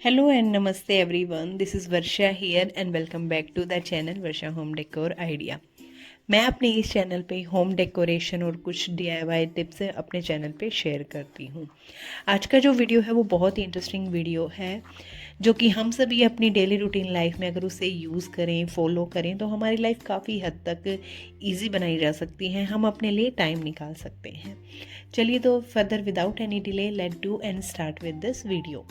Hello and namaste everyone. This is Varsha here and welcome back to the channel Varsha Home Decor Idea. मैं अपने इस channel पे home decoration और कुछ DIY tips अपने channel पे शेयर करती हूँ। आज का जो वीडियो है वो बहुत ही इंटरेस्टिंग वीडियो है, जो कि हम सभी अपनी डेली रूटीन लाइफ में अगर उसे यूज़ करें, फॉलो करें तो हमारी लाइफ काफ़ी हद तक ईजी बनाई जा सकती है। हम अपने लिए टाइम निकाल सकते हैं। चलिए तो further without any delay let do and start with this video.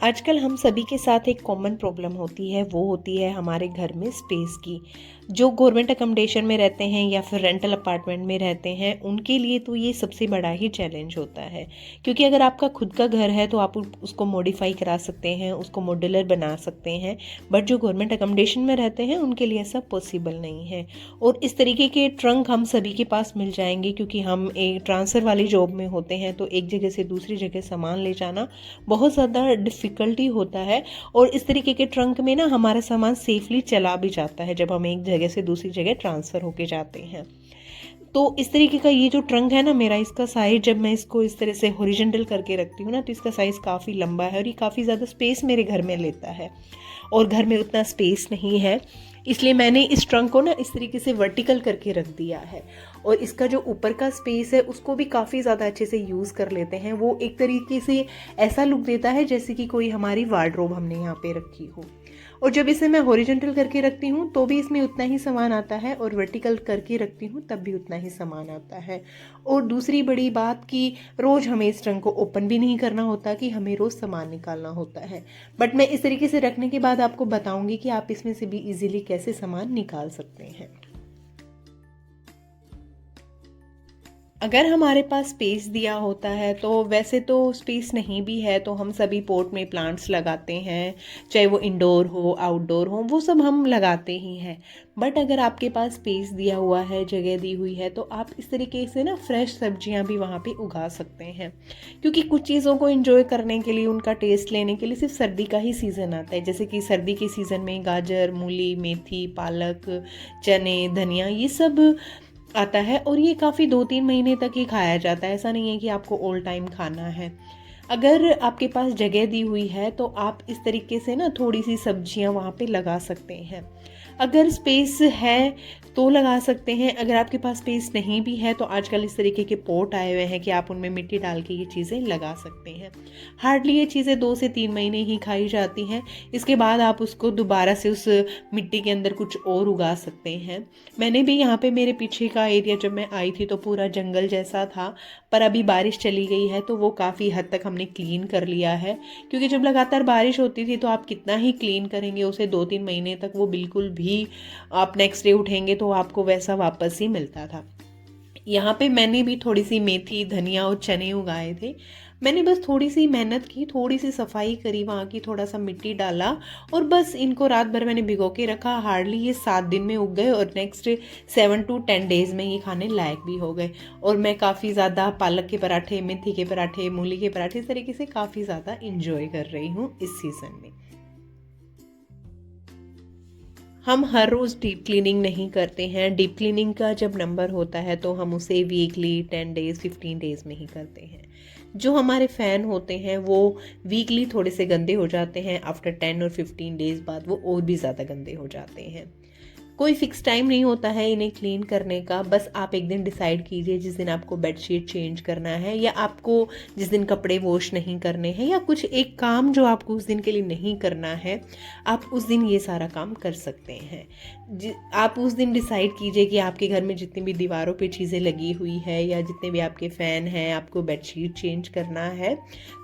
आजकल हम सभी के साथ एक कॉमन प्रॉब्लम होती है, वो होती है हमारे घर में स्पेस की। जो गवर्नमेंट अकोमोडेशन में रहते हैं या फिर रेंटल अपार्टमेंट में रहते हैं, उनके लिए तो ये सबसे बड़ा ही चैलेंज होता है। क्योंकि अगर आपका खुद का घर है तो आप उसको मॉडिफाई करा सकते हैं, उसको मॉड्यूलर बना सकते हैं, बट जो गवर्नमेंट अकोमोडेशन में रहते हैं उनके लिए ऐसा पॉसिबल नहीं है। और इस तरीके के ट्रंक हम सभी के पास मिल जाएंगे, क्योंकि हम एक ट्रांसफ़र वाली जॉब में होते हैं, तो एक जगह से दूसरी जगह सामान ले जाना बहुत ज़्यादा डिफ़िकल्टी होता है। और इस तरीके के ट्रंक में ना हमारा सामान सेफली चला भी जाता है जब हम एक जगह से दूसरी जगह ट्रांसफ़र होके जाते हैं। तो इस तरीके का ये जो ट्रंक है ना मेरा, इसका साइज़ जब मैं इसको इस तरह से हॉरिजॉन्टल करके रखती हूँ ना, तो इसका साइज़ काफ़ी लंबा है और ये काफ़ी ज़्यादा स्पेस मेरे घर में लेता है। और घर में उतना स्पेस नहीं है, इसलिए मैंने इस ट्रंक को ना इस तरीके से वर्टिकल करके रख दिया है। और इसका जो ऊपर का स्पेस है उसको भी काफ़ी ज़्यादा अच्छे से यूज़ कर लेते हैं। वो एक तरीके से ऐसा लुक देता है जैसे कि कोई हमारी वार्डरोब हमने यहाँ पे रखी हो। और जब इसे मैं हॉरिजॉन्टल करके रखती हूँ तो भी इसमें उतना ही सामान आता है, और वर्टिकल करके रखती हूँ तब भी उतना ही सामान आता है। और दूसरी बड़ी बात कि रोज़ हमें इस ट्रंक को ओपन भी नहीं करना होता, कि हमें रोज़ सामान निकालना होता है। बट मैं इस तरीके से रखने के बाद आपको बताऊंगी कि आप इसमें से भी इजीली कैसे सामान निकाल सकते हैं। अगर हमारे पास स्पेस दिया होता है, तो वैसे तो स्पेस नहीं भी है तो हम सभी पोर्ट में प्लांट्स लगाते हैं, चाहे वो इंडोर हो आउटडोर हो, वो सब हम लगाते ही हैं। बट अगर आपके पास स्पेस दिया हुआ है, जगह दी हुई है, तो आप इस तरीके से ना फ्रेश सब्जियां भी वहाँ पे उगा सकते हैं। क्योंकि कुछ चीज़ों को एंजॉय करने के लिए, उनका टेस्ट लेने के लिए सिर्फ सर्दी का ही सीज़न आता है। जैसे कि सर्दी के सीज़न में गाजर, मूली, मेथी, पालक, चने, धनिया, ये सब आता है। और ये काफ़ी 2-3 महीने तक ही खाया जाता है, ऐसा नहीं है कि आपको ऑल टाइम खाना है। अगर आपके पास जगह दी हुई है तो आप इस तरीके से ना थोड़ी सी सब्जियां वहाँ पे लगा सकते हैं। अगर स्पेस है तो लगा सकते हैं, अगर आपके पास स्पेस नहीं भी है तो आजकल इस तरीके के पोट आए हुए हैं कि आप उनमें मिट्टी डाल के ये चीज़ें लगा सकते हैं। हार्डली ये चीज़ें 2 से 3 महीने ही खाई जाती हैं। इसके बाद आप उसको दोबारा से उस मिट्टी के अंदर कुछ और उगा सकते हैं। मैंने भी यहाँ पे, मेरे पीछे का एरिया जब मैं आई थी तो पूरा जंगल जैसा था, पर अभी बारिश चली गई है तो वो काफ़ी हद तक हमने क्लीन कर लिया है। क्योंकि जब लगातार बारिश होती थी तो आप कितना ही क्लीन करेंगे उसे, 2-3 महीने तक वो बिल्कुल भी, आप नेक्स्ट डे उठेंगे तो आपको वैसा वापस ही मिलता था। यहाँ पे मैंने भी थोड़ी सी मेथी, धनिया और चने उगाए थे। मैंने बस थोड़ी सी मेहनत की, थोड़ी सी सफाई करी वहाँ की, थोड़ा सा मिट्टी डाला और बस इनको रात भर मैंने भिगो के रखा। हार्डली ये 7 दिन में उग गए और नेक्स्ट 7 to 10 डेज में ये खाने लायक भी हो गए। और मैं काफ़ी ज़्यादा पालक के पराठे, मेथी के पराठे, मूली के पराठे, इस तरीके से काफ़ी ज़्यादा इंजॉय कर रही हूँ इस सीज़न में। हम हर रोज़ डीप क्लीनिंग नहीं करते हैं। डीप क्लीनिंग का जब नंबर होता है तो हम उसे वीकली, 10 डेज़, 15 डेज़ में ही करते हैं। जो हमारे फ़ैन होते हैं वो वीकली थोड़े से गंदे हो जाते हैं, आफ्टर 10 और 15 डेज़ बाद वो और भी ज़्यादा गंदे हो जाते हैं। कोई फिक्स टाइम नहीं होता है इन्हें क्लीन करने का। बस आप एक दिन डिसाइड कीजिए जिस दिन आपको बेडशीट चेंज करना है, या आपको जिस दिन कपड़े वॉश नहीं करने हैं, या कुछ एक काम जो आपको उस दिन के लिए नहीं करना है, आप उस दिन ये सारा काम कर सकते हैं। आप उस दिन डिसाइड कीजिए कि आपके घर में जितनी भी दीवारों पे चीज़ें लगी हुई है या जितने भी आपके फ़ैन हैं, आपको बेडशीट चेंज करना है,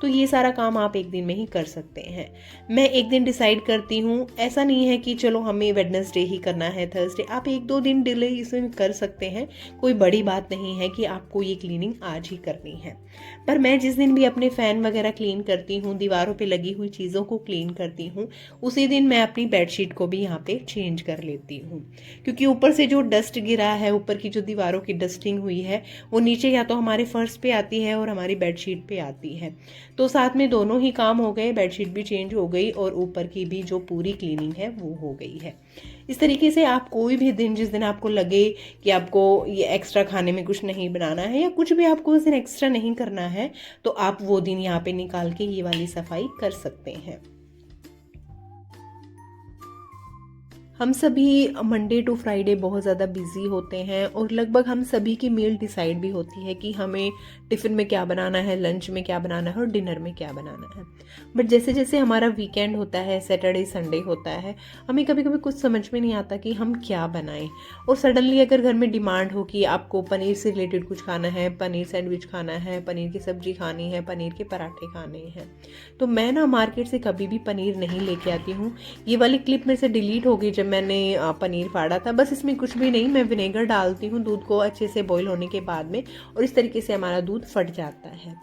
तो ये सारा काम आप एक दिन में ही कर सकते हैं। मैं एक दिन डिसाइड करती हूँ, ऐसा नहीं है कि चलो हमें वेडनेसडे ही करना है, थर्सडे, आप 1-2 दिन डिले इसमें कर सकते हैं। कोई बड़ी बात नहीं है कि आपको ये क्लीनिंग आज ही करनी है। पर मैं जिस दिन भी अपने फ़ैन वगैरह क्लीन करती हूँ, दीवारों पे लगी हुई चीज़ों को क्लीन करती हूँ, उसी दिन मैं अपनी बेडशीट को भी यहाँ पे चेंज कर लेती हूँ। क्योंकि ऊपर से जो डस्ट गिरा है, ऊपर की जो दीवारों की डस्टिंग हुई है, वो नीचे या तो हमारे फर्श पे आती है और हमारी बेडशीट पे आती है। तो साथ में दोनों ही काम हो गए, बेडशीट भी चेंज हो गई और ऊपर की भी जो पूरी क्लीनिंग है वो हो गई है। इस तरीके से आप कोई भी दिन, जिस दिन आपको लगे कि आपको ये एक्स्ट्रा खाने में कुछ नहीं बनाना है या कुछ भी आपको उस दिन एक्स्ट्रा नहीं करना है, तो आप वो दिन यहाँ पे निकाल के ये वाली सफाई कर सकते हैं। हम सभी मंडे टू फ्राइडे बहुत ज़्यादा बिजी होते हैं और लगभग हम सभी की मील डिसाइड भी होती है कि हमें टिफ़िन में क्या बनाना है, लंच में क्या बनाना है और डिनर में क्या बनाना है। बट जैसे जैसे हमारा वीकेंड होता है, सैटरडे संडे होता है, हमें कभी कभी कुछ समझ में नहीं आता कि हम क्या बनाएं। और सडनली अगर घर में डिमांड हो कि आपको पनीर से रिलेटेड कुछ खाना है, पनीर सैंडविच खाना है, पनीर की सब्जी खानी है, पनीर के पराठे खाने हैं, तो मैं ना मार्केट से कभी भी पनीर नहीं लेके आती हूँ। ये वाली क्लिप मेरे से डिलीट हो गई जब मैंने पनीर फाड़ा था। बस इसमें कुछ भी नहीं, मैं विनेगर डालती हूँ दूध को अच्छे से बॉईल होने के बाद में, और इस तरीके से हमारा दूध फट जाता है।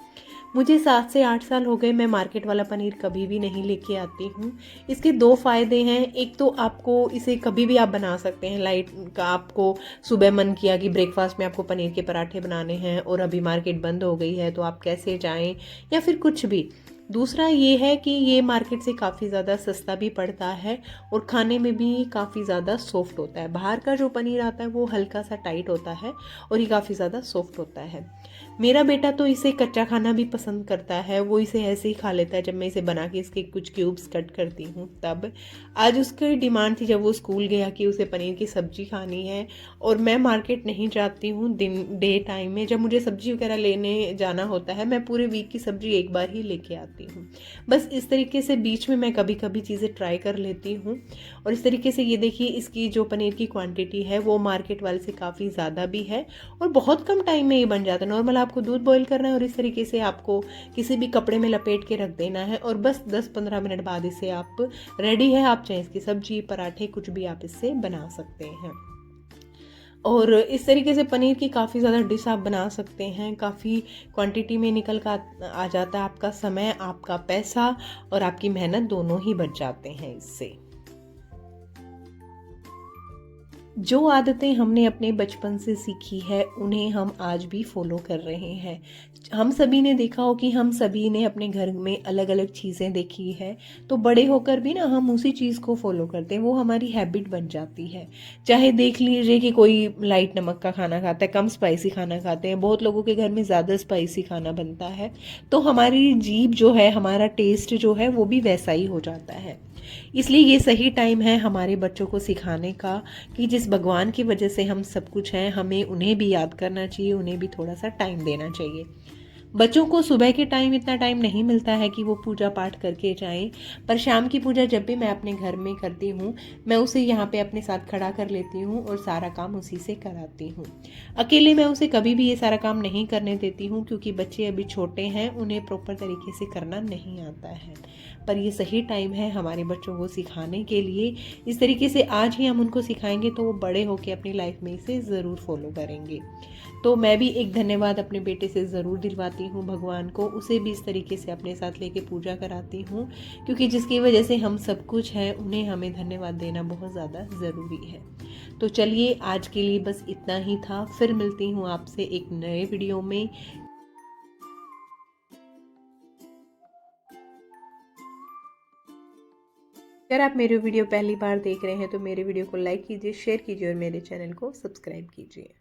मुझे 7 से 8 साल हो गए, मैं मार्केट वाला पनीर कभी भी नहीं लेके आती हूँ। इसके 2 फ़ायदे हैं। एक तो आपको इसे कभी भी आप बना सकते हैं, लाइट का आपको सुबह मन किया कि ब्रेकफास्ट में आपको पनीर के पराठे बनाने हैं और अभी मार्केट बंद हो गई है, तो आप कैसे जाएं, या फिर कुछ भी। दूसरा ये है कि ये मार्केट से काफ़ी ज़्यादा सस्ता भी पड़ता है और खाने में भी काफ़ी ज़्यादा सॉफ्ट होता है। बाहर का जो पनीर आता है वो हल्का सा टाइट होता है और ये काफ़ी ज़्यादा सॉफ्ट होता है। मेरा बेटा तो इसे कच्चा खाना भी पसंद करता है, वो इसे ऐसे ही खा लेता है। जब मैं इसे बना के इसके कुछ क्यूब्स कट करती हूँ तब। आज उसकी डिमांड थी जब वो स्कूल गया कि उसे पनीर की सब्ज़ी खानी है, और मैं मार्केट नहीं जाती हूँ दिन डे टाइम में। जब मुझे सब्ज़ी वगैरह लेने जाना होता है, मैं पूरे वीक की सब्ज़ी एक बार ही लेके आती हूँ। बस इस तरीके से बीच में मैं कभी कभी चीज़ें ट्राई कर लेती हूँ। और इस तरीके से ये देखिए, इसकी जो पनीर की क्वांटिटी है वो मार्केट वाले से काफ़ी ज़्यादा भी है और बहुत कम टाइम में ये बन जाता है। नॉर्मल आपको दूध बॉईल करना है और इस तरीके से आपको किसी भी कपड़े में लपेट के रख देना है और बस 10-15 मिनट बाद इसे आप रेडी है। आप चाहे इसकी सब्जी, पराठे, कुछ भी आप इससे बना सकते हैं। और इस तरीके से पनीर की काफ़ी ज़्यादा डिश आप बना सकते हैं। काफ़ी क्वांटिटी में निकल कर आ जाता है। आपका समय, आपका पैसा और आपकी मेहनत दोनों ही बच जाते हैं इससे। जो आदतें हमने अपने बचपन से सीखी है उन्हें हम आज भी फॉलो कर रहे हैं। हम सभी ने देखा हो कि हम सभी ने अपने घर में अलग अलग चीज़ें देखी है, तो बड़े होकर भी ना हम उसी चीज़ को फॉलो करते हैं, वो हमारी हैबिट बन जाती है। चाहे देख लीजिए कि कोई लाइट नमक का खाना खाता है, कम स्पाइसी खाना खाते हैं, बहुत लोगों के घर में ज़्यादा स्पाइसी खाना बनता है, तो हमारी जीभ जो है, हमारा टेस्ट जो है वो भी वैसा ही हो जाता है। इसलिए ये सही टाइम है हमारे बच्चों को सिखाने का कि जिस भगवान की वजह से हम सब कुछ हैं, हमें उन्हें भी याद करना चाहिए, उन्हें भी थोड़ा सा टाइम देना चाहिए। बच्चों को सुबह के टाइम इतना टाइम नहीं मिलता है कि वो पूजा पाठ करके जाएं, पर शाम की पूजा जब भी मैं अपने घर में करती हूँ, मैं उसे यहाँ पे अपने साथ खड़ा कर लेती हूँ और सारा काम उसी से कराती हूँ। अकेले मैं उसे कभी भी ये सारा काम नहीं करने देती हूँ, क्योंकि बच्चे अभी छोटे हैं, उन्हें प्रॉपर तरीके से करना नहीं आता है। पर ये सही टाइम है हमारे बच्चों को सिखाने के लिए। इस तरीके से आज ही हम उनको सिखाएंगे तो वो बड़े होकर अपनी लाइफ में इसे ज़रूर फॉलो करेंगे। तो मैं भी एक धन्यवाद अपने बेटे से ज़रूर दिलवाती हूँ भगवान को, उसे भी इस तरीके से अपने साथ लेके पूजा कराती हूँ, क्योंकि जिसकी वजह से हम सब कुछ हैं, उन्हें हमें धन्यवाद देना बहुत ज़्यादा ज़रूरी है। तो चलिए, आज के लिए बस इतना ही था। फिर मिलती हूँ आपसे एक नए वीडियो में। अगर आप मेरे वीडियो पहली बार देख रहे हैं तो मेरे वीडियो को लाइक कीजिए, शेयर कीजिए और मेरे चैनल को सब्सक्राइब कीजिए।